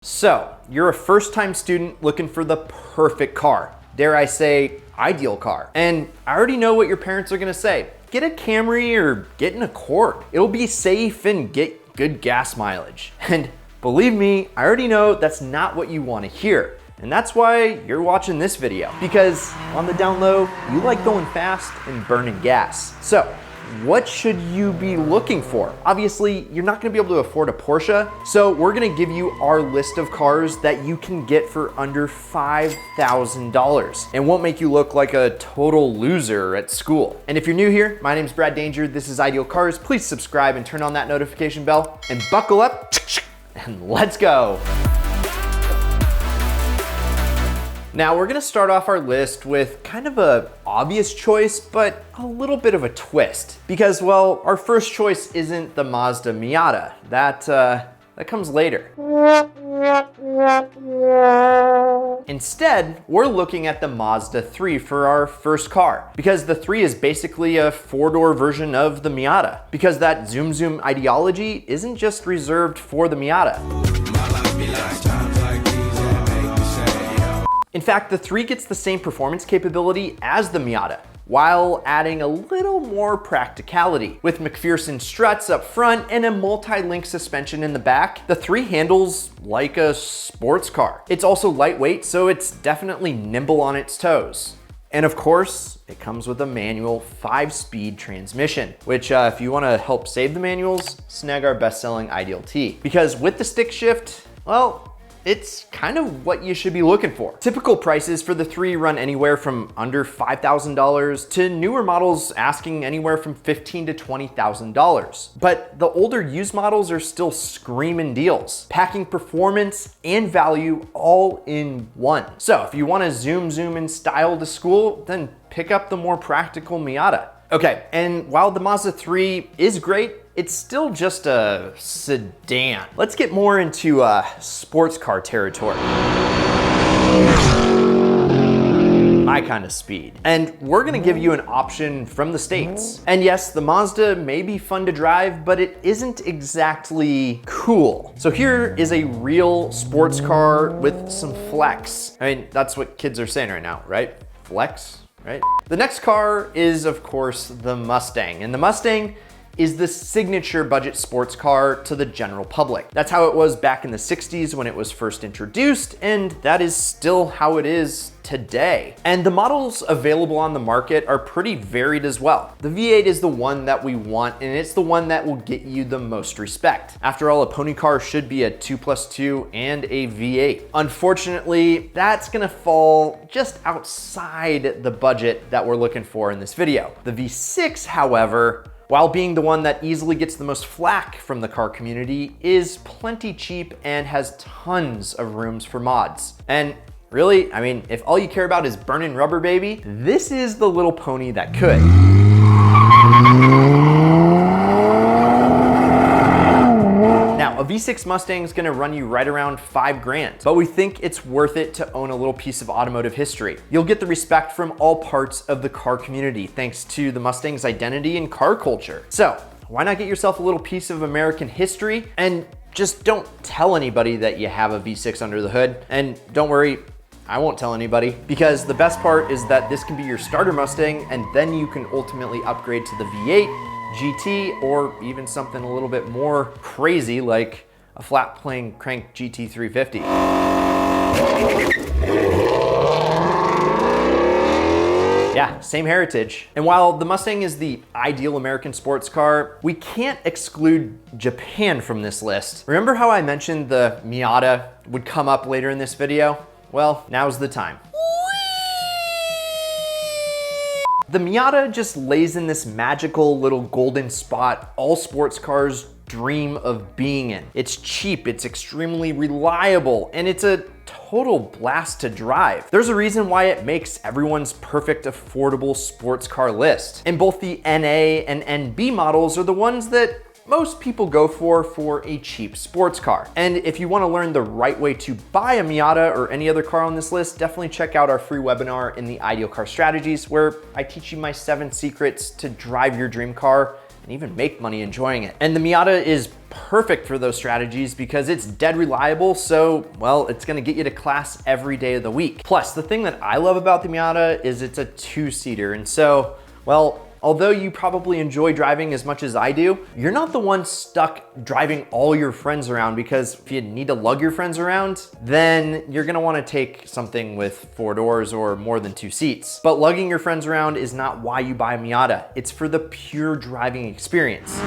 So, you're a first-time student looking for the perfect car. Dare I say, ideal car. And I already know what your parents are gonna say. Get a Camry or get an Accord. It'll be safe and get good gas mileage. And believe me, I already know that's not what you wanna hear. And that's why you're watching this video. Because on the down low, you like going fast and burning gas. So, what should you be looking for? Obviously, you're not gonna be able to afford a Porsche, so we're gonna give you our list of cars that you can get for under $5,000 and won't make you look like a total loser at school. And if you're new here, my name's Brad Danger, this is Ideal Cars. Please subscribe and turn on that notification bell and buckle up and let's go. Now we're gonna start off our list with kind of a obvious choice, but a little bit of a twist. Because, well, our first choice isn't the Mazda Miata. That comes later. Instead, we're looking at the Mazda 3 for our first car. Because the 3 is basically a four-door version of the Miata. Because that zoom zoom ideology isn't just reserved for the Miata. In fact, the 3 gets the same performance capability as the Miata, while adding a little more practicality. With McPherson struts up front and a multi-link suspension in the back, the 3 handles like a sports car. It's also lightweight, so it's definitely nimble on its toes. And of course, it comes with a manual 5-speed transmission, which if you wanna help save the manuals, snag our best-selling Ideal T. Because with the stick shift, well, it's kind of what you should be looking for. Typical prices for the 3 run anywhere from under $5,000 to newer models asking anywhere from $15,000 to $20,000. But the older used models are still screaming deals, packing performance and value all in one. So if you want to zoom in style to school, then pick up the more practical Miata. Okay, and while the Mazda 3 is great, it's still just a sedan. Let's get more into sports car territory. My kind of speed. And we're gonna give you an option from the States. And yes, the Mazda may be fun to drive, but it isn't exactly cool. So here is a real sports car with some flex. I mean, that's what kids are saying right now, right? Flex, right? The next car is, of course, the Mustang. And the Mustang is the signature budget sports car to the general public. That's how it was back in the 60s when it was first introduced, and that is still how it is today. And the models available on the market are pretty varied as well. The V8 is the one that we want, and it's the one that will get you the most respect. After all, a pony car should be a 2+2 and a V8. Unfortunately, that's gonna fall just outside the budget that we're looking for in this video. The V6, however, while being the one that easily gets the most flack from the car community, is plenty cheap and has tons of rooms for mods. And really, I mean, if all you care about is burning rubber, baby, this is the little pony that could. Now, a V6 Mustang is gonna run you right around $5,000, but we think it's worth it to own a little piece of automotive history. You'll get the respect from all parts of the car community thanks to the Mustang's identity and car culture. So, why not get yourself a little piece of American history and just don't tell anybody that you have a V6 under the hood. And don't worry, I won't tell anybody, because the best part is that this can be your starter Mustang, and then you can ultimately upgrade to the V8, GT, or even something a little bit more crazy like a flat plane crank GT 350. Yeah, same heritage. And while the Mustang is the ideal American sports car, we can't exclude Japan from this list. Remember how I mentioned the Miata would come up later in this video? Well, now's the time. The Miata just lays in this magical little golden spot all sports cars dream of being in. It's cheap, it's extremely reliable, and it's a total blast to drive. There's a reason why it makes everyone's perfect affordable sports car list. And both the NA and NB models are the ones that most people go for a cheap sports car. And if you want to learn the right way to buy a Miata or any other car on this list, definitely check out our free webinar in the Ideal Car Strategies, where I teach you my 7 secrets to drive your dream car and even make money enjoying it. And the Miata is perfect for those strategies because it's dead reliable, so, well, it's gonna get you to class every day of the week. Plus, the thing that I love about the Miata is it's a two-seater, and so, well, although you probably enjoy driving as much as I do, you're not the one stuck driving all your friends around, because if you need to lug your friends around, then you're gonna wanna take something with 4 doors or more than 2 seats. But lugging your friends around is not why you buy a Miata. It's for the pure driving experience.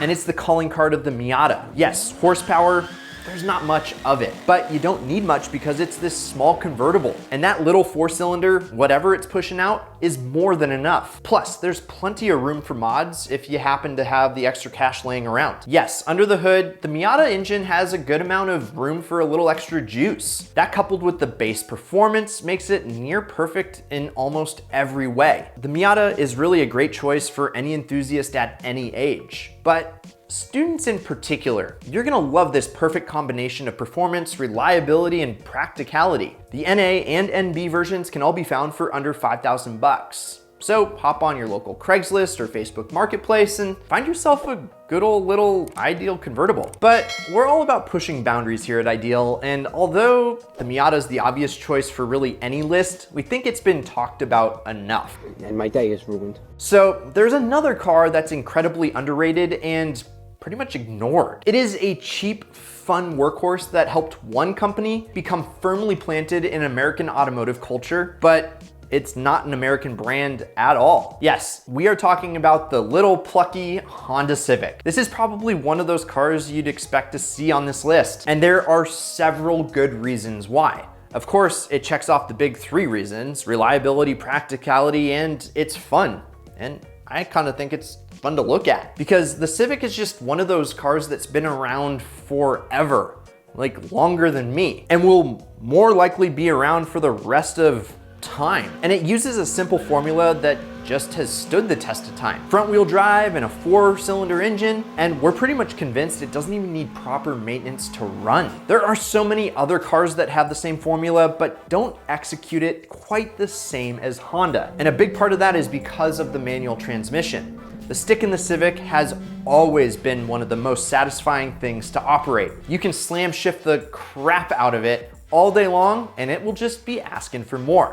And it's the calling card of the Miata. Yes, horsepower, there's not much of it, but you don't need much because it's this small convertible. And that little 4-cylinder, whatever it's pushing out, is more than enough. Plus, there's plenty of room for mods if you happen to have the extra cash laying around. Yes, under the hood, the Miata engine has a good amount of room for a little extra juice. That, coupled with the base performance, makes it near perfect in almost every way. The Miata is really a great choice for any enthusiast at any age, but students in particular, you're gonna love this perfect combination of performance, reliability, and practicality. The NA and NB versions can all be found for under 5,000 bucks. So hop on your local Craigslist or Facebook Marketplace and find yourself a good old little Ideal convertible. But we're all about pushing boundaries here at Ideal, and although the Miata is the obvious choice for really any list, we think it's been talked about enough. And my day is ruined. So there's another car that's incredibly underrated and pretty much ignored. It is a cheap, fun workhorse that helped one company become firmly planted in American automotive culture, but it's not an American brand at all. Yes, we are talking about the little plucky Honda Civic. This is probably one of those cars you'd expect to see on this list, and there are several good reasons why. Of course, it checks off the big 3 reasons: reliability, practicality, and it's fun. And I kind of think it's fun to look at, because the Civic is just one of those cars that's been around forever, like longer than me, and will more likely be around for the rest of time. And it uses a simple formula that just has stood the test of time. Front-wheel drive and a 4-cylinder engine, and we're pretty much convinced it doesn't even need proper maintenance to run. There are so many other cars that have the same formula, but don't execute it quite the same as Honda. And a big part of that is because of the manual transmission. The stick in the Civic has always been one of the most satisfying things to operate. You can slam shift the crap out of it all day long, and it will just be asking for more.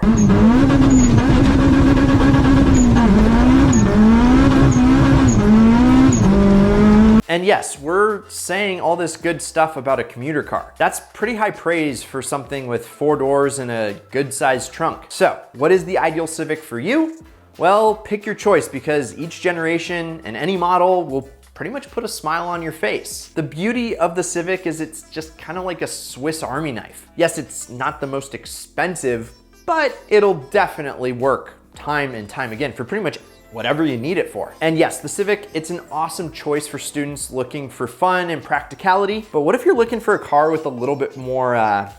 And yes, we're saying all this good stuff about a commuter car. That's pretty high praise for something with 4 doors and a good-sized trunk. So, what is the ideal Civic for you? Well, pick your choice, because each generation and any model will pretty much put a smile on your face. The beauty of the Civic is it's just kind of like a Swiss Army knife. Yes, it's not the most expensive, but it'll definitely work time and time again for pretty much whatever you need it for. And yes, the Civic, it's an awesome choice for students looking for fun and practicality, but what if you're looking for a car with a little bit more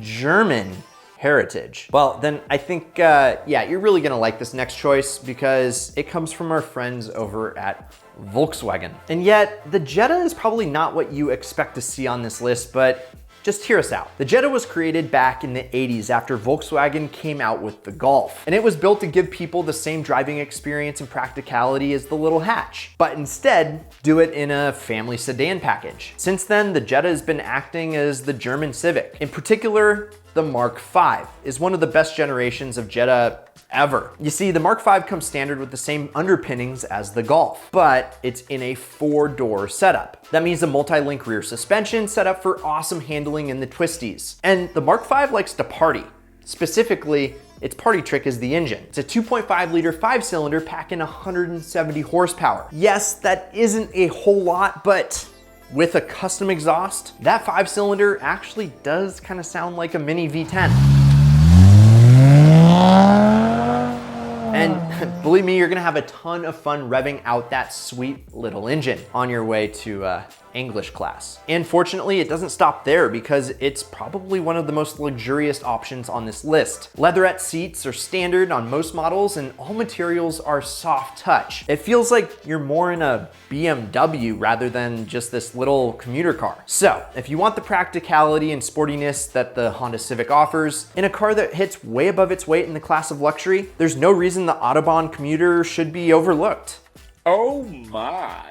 German heritage? Well, then I think, yeah, you're really gonna like this next choice, because it comes from our friends over at Volkswagen. And yet, the Jetta is probably not what you expect to see on this list, but just hear us out. The Jetta was created back in the 80s after Volkswagen came out with the Golf. And it was built to give people the same driving experience and practicality as the little hatch, but instead do it in a family sedan package. Since then, the Jetta has been acting as the German Civic. In particular, the Mark V is one of the best generations of Jetta ever. You see, the Mark V comes standard with the same underpinnings as the Golf, but it's in a 4-door setup. That means a multi-link rear suspension set up for awesome handling in the twisties. And the Mark V likes to party. Specifically, its party trick is the engine. It's a 2.5 liter 5-cylinder packing 170 horsepower. Yes, that isn't a whole lot, but with a custom exhaust, that 5-cylinder actually does kind of sound like a mini V10. And Believe me, you're gonna have a ton of fun revving out that sweet little engine on your way to English class. And fortunately, it doesn't stop there because it's probably one of the most luxurious options on this list. Leatherette seats are standard on most models and all materials are soft touch. It feels like you're more in a BMW rather than just this little commuter car. So if you want the practicality and sportiness that the Honda Civic offers in a car that hits way above its weight in the class of luxury, there's no reason the Autobahn commuter should be overlooked. Oh my.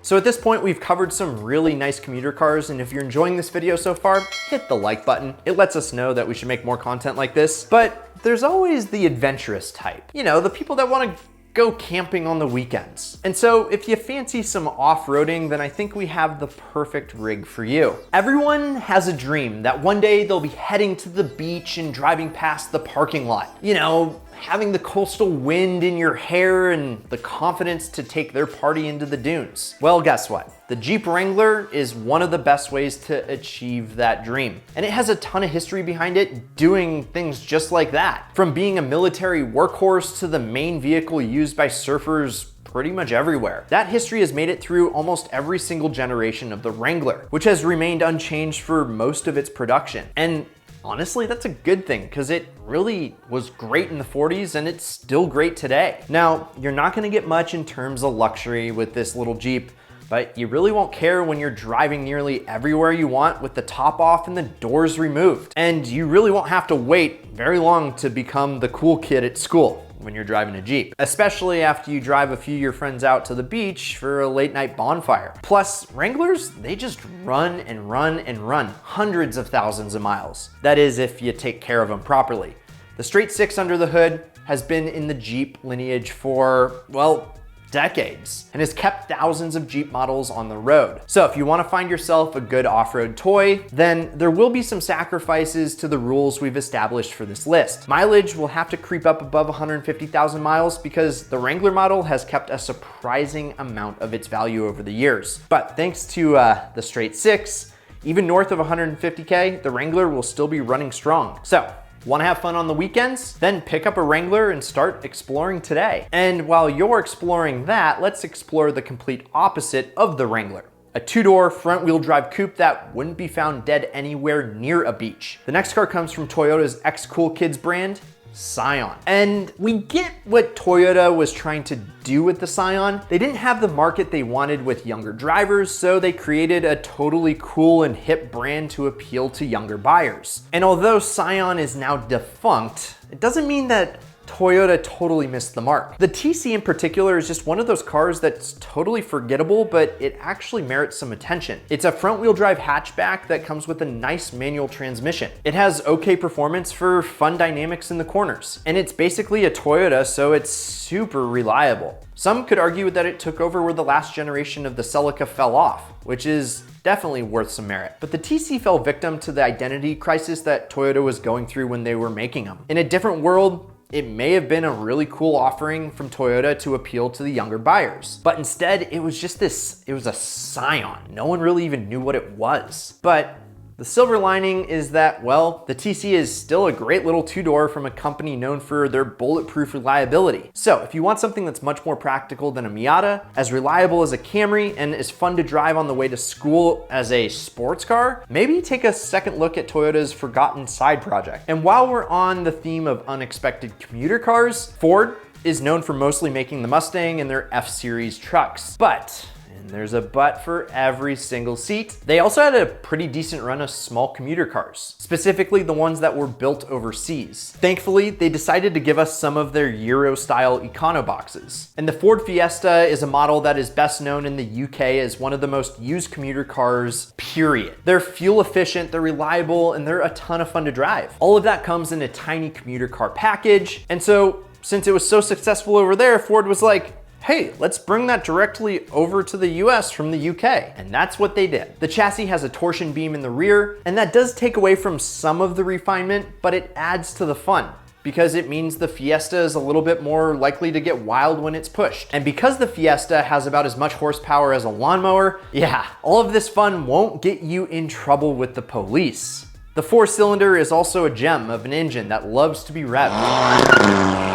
So at this point, we've covered some really nice commuter cars, and if you're enjoying this video so far, hit the like button. It lets us know that we should make more content like this, but there's always the adventurous type. You know, the people that want to go camping on the weekends. And so if you fancy some off-roading, then I think we have the perfect rig for you. Everyone has a dream that one day they'll be heading to the beach and driving past the parking lot. You know, having the coastal wind in your hair and the confidence to take their party into the dunes. Well, guess what? The Jeep Wrangler is one of the best ways to achieve that dream. And it has a ton of history behind it doing things just like that. From being a military workhorse to the main vehicle used by surfers pretty much everywhere. That history has made it through almost every single generation of the Wrangler, which has remained unchanged for most of its production. And honestly, that's a good thing because it really was great in the 40s and it's still great today. Now, you're not gonna get much in terms of luxury with this little Jeep, but you really won't care when you're driving nearly everywhere you want with the top off and the doors removed. And you really won't have to wait very long to become the cool kid at school when you're driving a Jeep, especially after you drive a few of your friends out to the beach for a late night bonfire. Plus, Wranglers, they just run and run and run hundreds of thousands of miles. That is, if you take care of them properly. The straight six under the hood has been in the Jeep lineage for, well, decades and has kept thousands of Jeep models on the road. So if you want to find yourself a good off-road toy, then there will be some sacrifices to the rules we've established for this list. Mileage will have to creep up above 150,000 miles because the Wrangler model has kept a surprising amount of its value over the years. But thanks to the straight six, even north of 150K, the Wrangler will still be running strong. So want to have fun on the weekends? Then pick up a Wrangler and start exploring today. And while you're exploring that, let's explore the complete opposite of the Wrangler. A two-door front-wheel drive coupe that wouldn't be found dead anywhere near a beach. The next car comes from Toyota's ex-Cool Kids brand, Scion. And we get what Toyota was trying to do with the Scion. They didn't have the market they wanted with younger drivers, so they created a totally cool and hip brand to appeal to younger buyers. And although Scion is now defunct, it doesn't mean that Toyota totally missed the mark. The TC in particular is just one of those cars that's totally forgettable, but it actually merits some attention. It's a front-wheel drive hatchback that comes with a nice manual transmission. It has okay performance for fun dynamics in the corners, and it's basically a Toyota, so it's super reliable. Some could argue that it took over where the last generation of the Celica fell off, which is definitely worth some merit. But the TC fell victim to the identity crisis that Toyota was going through when they were making them. In a different world, it may have been a really cool offering from Toyota to appeal to the younger buyers. But instead, it was just it was a Scion. No one really even knew what it was. But the silver lining is that, well, the TC is still a great little two-door from a company known for their bulletproof reliability. So if you want something that's much more practical than a Miata, as reliable as a Camry, and as fun to drive on the way to school as a sports car, maybe take a second look at Toyota's forgotten side project. And while we're on the theme of unexpected commuter cars, Ford is known for mostly making the Mustang and their F-Series trucks. But, and there's a but for every single seat, they also had a pretty decent run of small commuter cars, specifically the ones that were built overseas. Thankfully, they decided to give us some of their Euro-style econo-boxes. And the Ford Fiesta is a model that is best known in the UK as one of the most used commuter cars, period. They're fuel efficient, they're reliable, and they're a ton of fun to drive. All of that comes in a tiny commuter car package, and so since it was so successful over there, Ford was like, hey, let's bring that directly over to the US from the UK. And that's what they did. The chassis has a torsion beam in the rear, and that does take away from some of the refinement, but it adds to the fun because it means the Fiesta is a little bit more likely to get wild when it's pushed. And because the Fiesta has about as much horsepower as a lawnmower, yeah, all of this fun won't get you in trouble with the police. The 4-cylinder is also a gem of an engine that loves to be revved.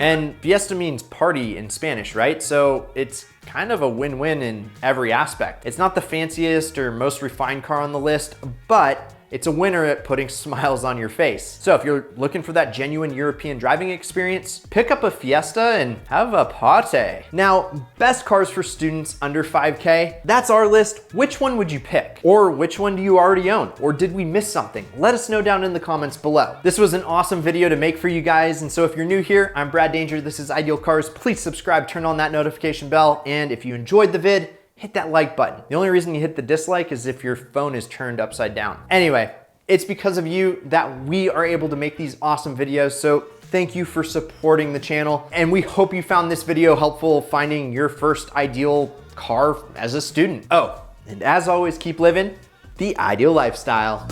And Fiesta means party in Spanish, right? So it's kind of a win-win in every aspect. It's not the fanciest or most refined car on the list, but it's a winner at putting smiles on your face. So if you're looking for that genuine European driving experience, pick up a Fiesta and have a party. Now, best cars for students under 5K, that's our list. Which one would you pick? Or which one do you already own? Or did we miss something? Let us know down in the comments below. This was an awesome video to make for you guys. And so if you're new here, I'm Brad Danger. This is Ideal Cars. Please subscribe, turn on that notification bell. And if you enjoyed the vid, hit that like button. The only reason you hit the dislike is if your phone is turned upside down. Anyway, it's because of you that we are able to make these awesome videos. So thank you for supporting the channel. And we hope you found this video helpful finding your first ideal car as a student. Oh, and as always, keep living the ideal lifestyle.